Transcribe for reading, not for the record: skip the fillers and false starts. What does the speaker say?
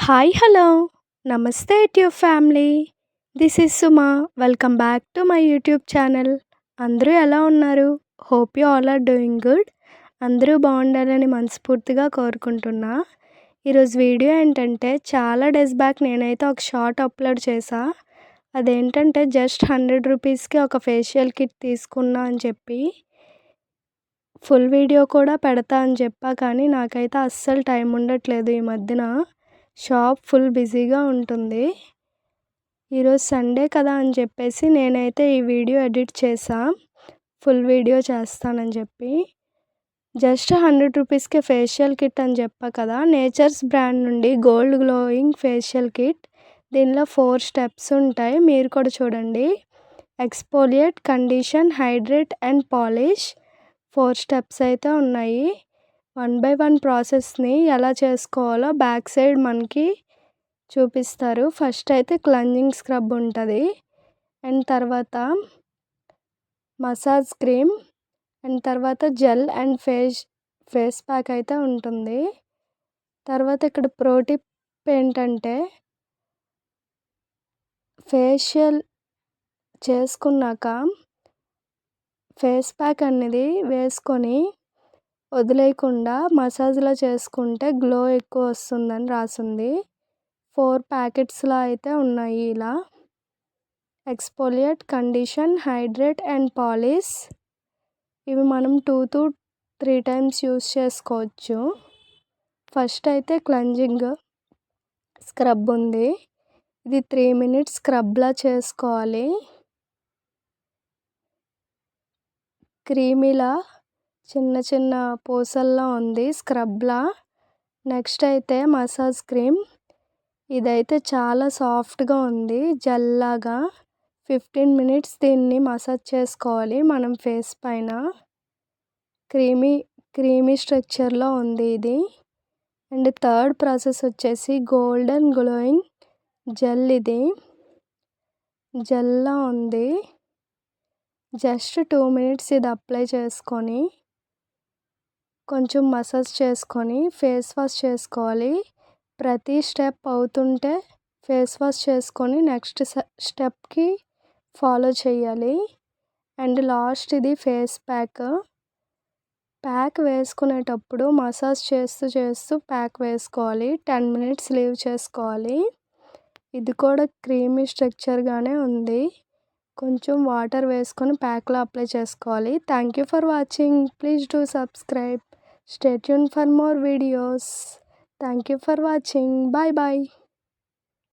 Hi hello నమస్తే YouTube family. This is Suma. Welcome back to my YouTube channel. అందరూ ఎలా ఉన్నారు? Hope you all are doing good. అందరూ బాగుండాలని మనస్ఫూర్తిగా కోరుకుంటున్నా. ఈరోజు వీడియో ఏంటంటే, చాలా డేస్ బ్యాక్ నేనైతే ఒక షార్ట్ అప్లోడ్ చేశా. అదేంటంటే జస్ట్ 100 రూపీస్కి ఒక ఫేషియల్ కిట్ తీసుకున్నా అని చెప్పి ఫుల్ వీడియో కూడా పెడతా అని చెప్పా, కానీ నాకైతే అస్సలు టైం ఉండట్లేదు. ఈ మధ్యన షాప్ ఫుల్ బిజీగా ఉంటుంది. ఈరోజు సండే కదా అని చెప్పేసి నేనైతే ఈ వీడియో ఎడిట్ చేసా, ఫుల్ వీడియో చేస్తానని చెప్పి. జస్ట్ 100 రూపీస్కే ఫేషియల్ కిట్ అని చెప్పా కదా, నేచర్స్ బ్రాండ్ నుండి గోల్డ్ గ్లోయింగ్ ఫేషియల్ కిట్. దీనిలో 4 స్టెప్స్ ఉంటాయి, మీరు కూడా చూడండి. Exfoliate, condition, hydrate and polish 4 steps అయితే ఉన్నాయి. 1 బై 1 ప్రాసెస్ని ఎలా చేసుకోవాలో బ్యాక్ సైడ్ మనకి చూపిస్తారు. ఫస్ట్ అయితే క్లెన్జింగ్ స్క్రబ్ ఉంటుంది, అండ్ తర్వాత మసాజ్ క్రీమ్, అండ్ తర్వాత జెల్ అండ్ ఫేస్ ప్యాక్ అయితే ఉంటుంది. తర్వాత ఇక్కడ ప్రో టిప్ ఏంటంటే, ఫేషియల్ చేసుకున్నాక ఫేస్ ప్యాక్ అనేది వేసుకొని వదిలేయకుండా మసాజ్లా చేసుకుంటే గ్లో ఎక్కువ వస్తుందని రాసింది. 4 ప్యాకెట్స్లా అయితే ఉన్నాయి ఇలా. Exfoliate, condition, hydrate and polish. ఇవి మనం 2 to 3 టైమ్స్ యూస్ చేసుకోవచ్చు. ఫస్ట్ అయితే క్లెన్జింగ్ స్క్రబ్ ఉంది. ఇది 3 minutes స్క్రబ్లా చేసుకోవాలి. క్రీమీలా చిన్న చిన్న పూసల్లా ఉంది స్క్రబ్లా. నెక్స్ట్ అయితే మసాజ్ క్రీమ్. ఇదైతే చాలా సాఫ్ట్గా ఉంది, జెల్లాగా. 15 minutes దీన్ని మసాజ్ చేసుకోవాలి మనం ఫేస్ పైన. క్రీమీ స్ట్రక్చర్లో ఉంది ఇది. అండ్ థర్డ్ ప్రాసెస్ వచ్చేసి గోల్డెన్ గ్లోయింగ్ జెల్. ఇది జెల్లా ఉంది. జస్ట్ 2 minutes ఇది అప్లై చేసుకొని కొంచెం మసాజ్ చేసుకొని ఫేస్ వాష్ చేసుకోవాలి. ప్రతి స్టెప్ అవుతుంటే ఫేస్ వాష్ చేసుకొని నెక్స్ట్ స్టెప్కి ఫాలో చేయాలి. అండ్ లాస్ట్ ఇది ఫేస్ ప్యాక్ వేసుకునేటప్పుడు మసాజ్ చేస్తూ ప్యాక్ వేసుకోవాలి. 10 minutes లీవ్ చేసుకోవాలి. ఇది కూడా క్రీమీ స్ట్రక్చర్గానే ఉంది. కొంచెం వాటర్ వేసుకొని ప్యాక్లో అప్లై చేసుకోవాలి. Thank you for watching. Please do subscribe. Stay tuned for more videos. Thank you for watching. Bye bye.